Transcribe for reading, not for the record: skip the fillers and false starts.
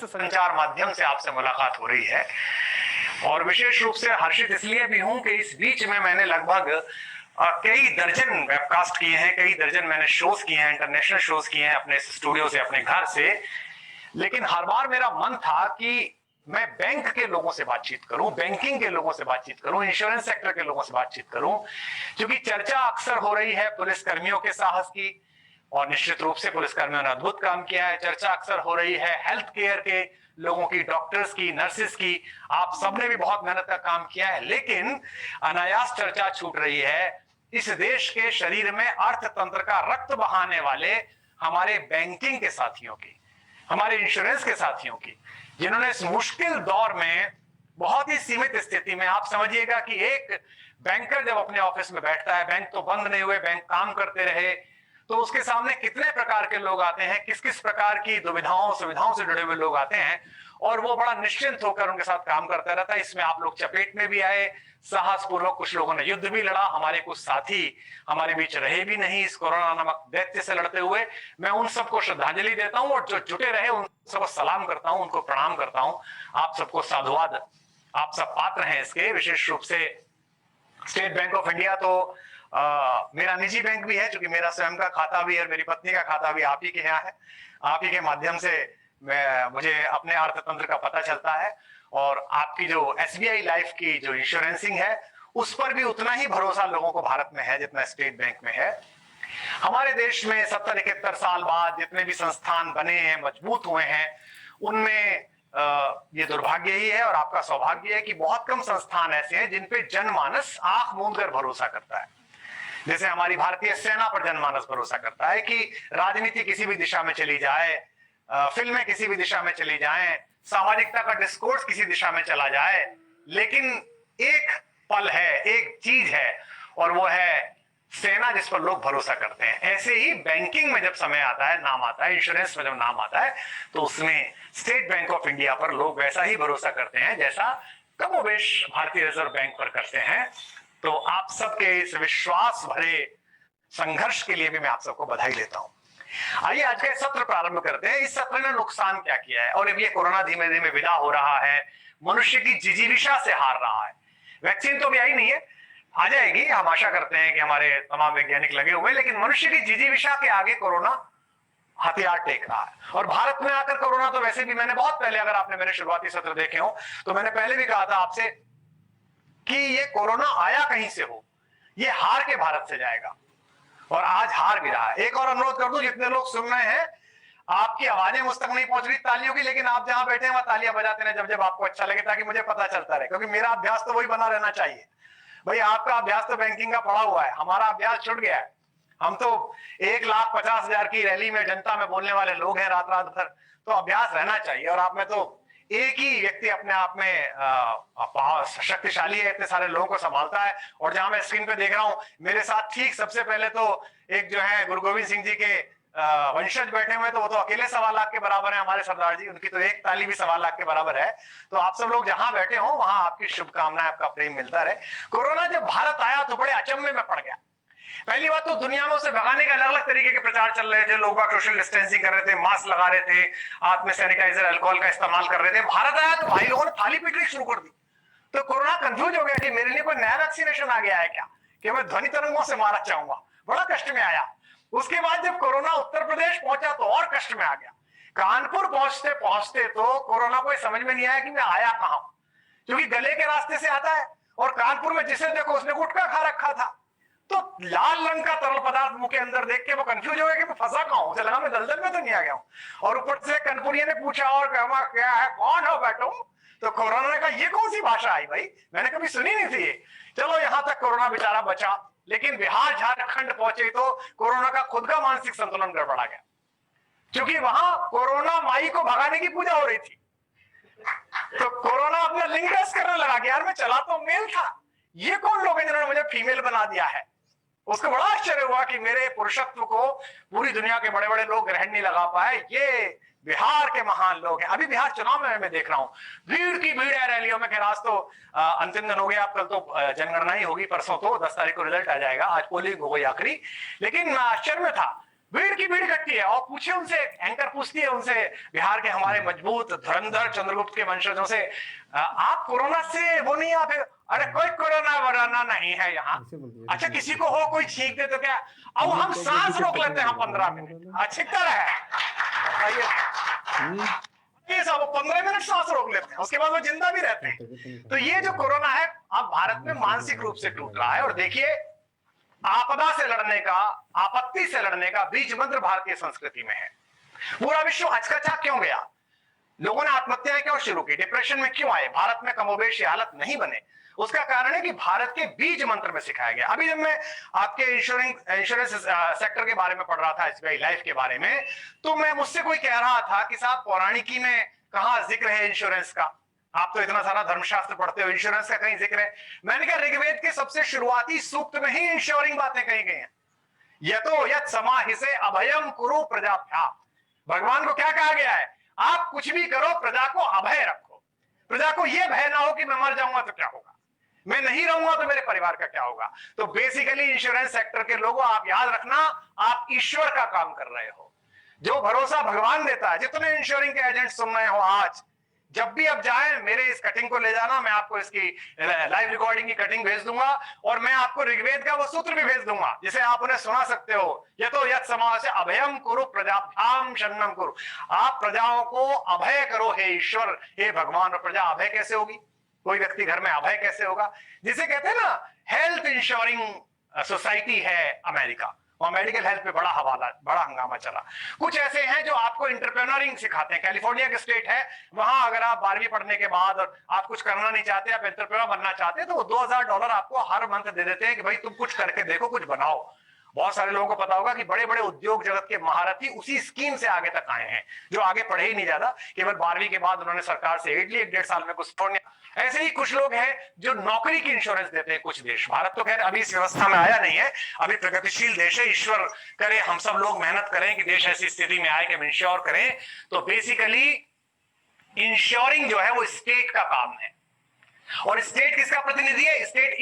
संचार माध्यम से आपसे मुलाकात हो रही है और विशेष रूप से हर्षित इसलिए भी हूं कि इस बीच में मैंने लगभग कई दर्जन वेबकास्ट किए हैं, कई दर्जन मैंने शोज किए हैं, इंटरनेशनल शोज किए हैं अपने स्टूडियो से, अपने घर से। लेकिन हर बार मेरा मन था कि मैं बैंक के लोगों से बातचीत करूं, बैंकिंग के लोगों से बातचीत करूं, इंश्योरेंस सेक्टर के लोगों से बातचीत करूं, क्योंकि चर्चा अक्सर हो रही है पुलिस कर्मियों के साहस की, और निश्चित रूप से पुलिसकर्मियों ने अद्भुत काम किया है। चर्चा अक्सर हो रही है हेल्थ केयर के लोगों की, डॉक्टर्स की, नर्सेस की, आप सबने भी बहुत मेहनत का काम किया है। लेकिन अनायास चर्चा छूट रही है इस देश के शरीर में अर्थतंत्र का रक्त बहाने वाले हमारे बैंकिंग के साथियों की, हमारे इंश्योरेंस के साथियों की, जिन्होंने इस मुश्किल दौर में बहुत ही सीमित स्थिति में, आप समझिएगा कि एक बैंकर जब अपने ऑफिस में बैठता है, बैंक तो बंद नहीं हुए, बैंक काम करते रहे, तो उसके सामने कितने प्रकार के लोग आते हैं, किस किस प्रकार की दुविधाओं सुविधाओं से जुड़े हुए लोग आते हैं, और वो बड़ा निश्चिंत होकर उनके साथ काम करता रहता है। इसमें आप लोग चपेट में भी आए, साहसपूर्वक कुछ लोगों ने युद्ध भी लड़ा, हमारे कुछ साथी हमारे बीच रहे भी नहीं इस कोरोना नामक दैत्य से लड़ते हुए। मैं उन सबको श्रद्धांजलि देता हूं और जो जुटे रहे उन सबको सलाम करता हूं, उनको प्रणाम करता हूं। आप सबको साधुवाद, आप सब पात्र हैं इसके। विशेष रूप से स्टेट बैंक ऑफ इंडिया तो मेरा निजी बैंक भी है, क्योंकि मेरा स्वयं का खाता भी और मेरी पत्नी का खाता भी आप ही के यहाँ है। आप ही के माध्यम से मुझे अपने अर्थतंत्र का पता चलता है, और आपकी जो एसबीआई लाइफ की जो इंश्योरेंसिंग है उस पर भी उतना ही भरोसा लोगों को भारत में है जितना स्टेट बैंक में है। हमारे देश में 70-71 साल बाद जितने भी संस्थान बने हैं, मजबूत हुए हैं, उनमें ये दुर्भाग्य ही है और आपका सौभाग्य है कि बहुत कम संस्थान ऐसे हैं जिन पे जनमानस आंख मूंद कर भरोसा करता है। जैसे हमारी भारतीय सेना पर जनमानस भरोसा करता है कि राजनीति किसी भी दिशा में चली जाए, फिल्में किसी भी दिशा में चली जाएं, सामाजिकता का डिस्कोर्स किसी दिशा में चला जाए, लेकिन एक पल है, एक चीज है, और वो है सेना जिस पर लोग भरोसा करते हैं। ऐसे ही बैंकिंग में जब समय आता है, नाम आता है, इंश्योरेंस में जब नाम आता है, तो उसमें स्टेट बैंक ऑफ इंडिया पर लोग वैसा ही भरोसा करते हैं जैसा कमोबेश भारतीय रिजर्व बैंक पर करते हैं। तो आप सबके इस विश्वास भरे संघर्ष के लिए भी मैं आप सबको बधाई देता हूं। आइए आज का सत्र प्रारंभ करते हैं। इस सत्र ने नुकसान क्या किया है, और अब ये कोरोना धीमे धीमे विदा हो रहा है, मनुष्य की जिजीविषा से हार रहा है। वैक्सीन तो अभी आई नहीं है, आ जाएगी, हम आशा करते हैं कि हमारे तमाम वैज्ञानिक लगे हुए, लेकिन मनुष्य की जिजीविषा के आगे कोरोना हथियार टेक रहा है। और भारत में आकर कोरोना तो वैसे भी, मैंने बहुत पहले, अगर आपने मेरे शुरुआती सत्र देखे हो तो मैंने पहले भी कहा था आपसे कि ये कोरोना आया कहीं से हो, ये हार के भारत से जाएगा, और आज हार भी रहा है। एक और अनुरोध कर दूं, जितने लोग सुन रहे हैं, आपकी आवाजें मुझ तक नहीं पहुंच रही तालियों की, लेकिन आप जहां बैठे हैं वहां तालियां बजाते रहे जब जब आपको अच्छा लगे, ताकि मुझे पता चलता रहे, क्योंकि मेरा अभ्यास तो वही बना रहना चाहिए। भाई आपका अभ्यास तो बैंकिंग का पड़ा हुआ है, हमारा अभ्यास छूट गया है। हम तो 1,50,000 की रैली में, जनता में बोलने वाले लोग हैं रात रात भर, तो अभ्यास रहना चाहिए। और आप में तो एक ही व्यक्ति अपने आप में शक्तिशाली है, इतने सारे लोगों को संभालता है। और जहां मैं स्क्रीन पे देख रहा हूं, मेरे साथ ठीक सबसे पहले तो एक जो है गुरु गोविंद सिंह जी के वंशज बैठे हुए, तो वो तो अकेले 1.25 लाख के बराबर है हमारे सरदार जी, उनकी तो एक ताली भी 1.25 लाख के बराबर है। तो आप सब लोग जहां बैठे हो वहां आपकी शुभकामनाएं, आपका प्रेम मिलता रहे। कोरोना जब भारत आया तो बड़े अचंभे में पड़ गया। पहली बात तो दुनिया में उसे भगाने के अलग अलग तरीके के प्रचार चल रहे थे, लोग सोशल डिस्टेंसिंग कर रहे थे, मास्क लगा रहे थे, हाथ में सैनिटाइजर, अल्कोहल का इस्तेमाल कर रहे थे। भारत आया तो भाई लोगों ने थाली पीटनी शुरू कर दी। तो कोरोना कंफ्यूज हो गया कि मेरे लिए कोई नया वैक्सीनेशन आ गया है क्या, कि मैं ध्वनि तरंगों से मारा चाहूंगा। बड़ा कष्ट में आया। उसके बाद जब कोरोना उत्तर प्रदेश पहुंचा तो और कष्ट में आ गया। कानपुर पहुंचते पहुंचते तो कोरोना को समझ में नहीं आया कि मैं आया कहां, क्योंकि गले के रास्ते से आता है, और कानपुर में जिसे देखो उसने गुटखा खा रखा था। तो लाल रंग का तरल पदार्थ मुंह के अंदर देख के वो कंफ्यूज हो गया कि मैं फंसा कहां हूं, उसे लगा मैं दलदल में तो नहीं आ गया हूं। और ऊपर से कनपुरिया ने पूछा, और क्या है, कौन हो बैठो? तो कोरोना ने कहा ये कौन सी भाषा आई भाई, मैंने कभी सुनी नहीं थी। चलो यहां तक कोरोना बेचारा बचा, लेकिन बिहार झारखंड पहुंचे तो कोरोना का खुद का मानसिक संतुलन गड़बड़ा गया, क्योंकि वहां कोरोना माई को भगाने की पूजा हो रही थी। तो कोरोना अपना लिंग रेस करने लगा कि यार मैं चला तो मेल था, ये कौन लोग हैं जिन्होंने मुझे फीमेल बना दिया है। उसको बड़ा आश्चर्य हुआ कि मेरे पुरुषत्व को पूरी दुनिया के बड़े बड़े लोग ग्रहण नहीं लगा पाए, ये बिहार के महान लोग हैं। अभी बिहार चुनाव में मैं देख रहा हूं, भीड़ की भीड़ है रैलियों में। खैर आज तो अंतिम दिन हो गया, आप कल तो जनगणना ही होगी, परसों तो 10 तारीख को रिजल्ट आ जाएगा, आज पोलिंग हो गई आखिरी। लेकिन मैं आश्चर्य में था भीड़ की भीड़ इकट्ठी है। और पूछिए उनसे, एंकर पूछती है उनसे, बिहार के हमारे मजबूत धुरंधर चंद्रगुप्त के वंशजों से, आप कोरोना से वो नहीं, आप अरे कोई कोरोना वरोना नहीं है यहाँ। अच्छा किसी को हो, कोई छींक दे तो क्या, अब हम सांस रोक लेते हैं 15 मिनट, अच्छी तरह है ये सब 15 मिनट सांस रोक लेते हैं, उसके बाद वो जिंदा भी रहते हैं। तो ये जो कोरोना है अब भारत में मानसिक रूप से टूट रहा है। और देखिए, आपदा से लड़ने का, आपत्ति से लड़ने का बीज मंत्र भारतीय संस्कृति में है। पूरा विश्व हचकचा क्यों गया, लोगों ने आत्महत्याएं क्यों शुरू की, डिप्रेशन में क्यों आए, भारत में कमोबेश ये हालत नहीं बने, उसका कारण है कि भारत के बीज मंत्र में सिखाया गया। अभी जब मैं आपके इंश्योरेंस सेक्टर के बारे में पढ़ रहा था, एसबीआई लाइफ के बारे में, तो मैं मुझसे कोई कह रहा था कि साहब पौराणिकी में कहां जिक्र है इंश्योरेंस का, आप तो इतना सारा धर्मशास्त्र पढ़ते हो, इंश्योरेंस का कहीं जिक्र है? मैंने कहा ऋग्वेद के सबसे शुरुआती सूक्त में ही इंश्योरिंग बातें कही गई हैं। यतो यत् समाहिसे अभयम कुरु प्रजाभ्याम, भगवान को क्या कहा गया है, आप कुछ भी करो प्रजा को अभय रखो, प्रजा को यह भय ना हो कि मैं मर जाऊंगा तो क्या होगा, मैं नहीं रहूंगा तो मेरे परिवार का क्या होगा। तो बेसिकली इंश्योरेंस सेक्टर के लोगों, आप याद रखना, आप ईश्वर का काम कर रहे हो। जो भरोसा भगवान देता है, जितने इंश्योरिंग के एजेंट सुन रहे हो आज, जब भी आप जाए मेरे इस कटिंग को ले जाना, मैं आपको इसकी लाइव रिकॉर्डिंग की कटिंग भेज दूंगा, और मैं आपको ऋग्वेद का वो सूत्र भी भेज दूंगा जिसे आप उन्हें सुना सकते हो। ये तो यत् समासे अभयम कुरु प्रजाभ्याम शरणम कुरु, आप प्रजाओं को अभय करो हे ईश्वर, हे भगवान। और प्रजा अभय कैसे होगी, कोई व्यक्ति घर में अभय कैसे होगा, जिसे कहते हैं ना हेल्थ इंश्योरिंग सोसाइटी है अमेरिका, और मेडिकल हेल्थ पे बड़ा हवाला, बड़ा हंगामा चला। कुछ ऐसे हैं जो आपको एंटरप्रेन्योरिंग सिखाते हैं, कैलिफोर्निया के स्टेट है, वहां अगर आप 12वीं पढ़ने के बाद और आप कुछ करना नहीं चाहते, आप एंटरप्रेन्योर बनना चाहते हैं, तो वो $2000 आपको हर मंथ दे देते हैं कि भाई तुम कुछ करके देखो, कुछ बनाओ। बहुत सारे लोगों को पता होगा कि बड़े बड़े उद्योग जगत के महारथी उसी स्कीम से आगे तक आए हैं, जो आगे पढ़े ही नहीं ज्यादा, केवल 12वीं के बाद उन्होंने सरकार से एड ली, 1.5 साल में कुछ। ऐसे ही कुछ लोग हैं जो नौकरी की इंश्योरेंस देते हैं कुछ देश। भारत तो खैर अभी इस व्यवस्था में आया नहीं है, अभी प्रगतिशील देश है, ईश्वर करे हम सब लोग मेहनत करें कि देश ऐसी स्थिति में आए कि हम इंश्योर करें। तो बेसिकली इंश्योरिंग जो है वो स्टेट का काम है, और स्टेट किसका प्रतिनिधि है, स्टेट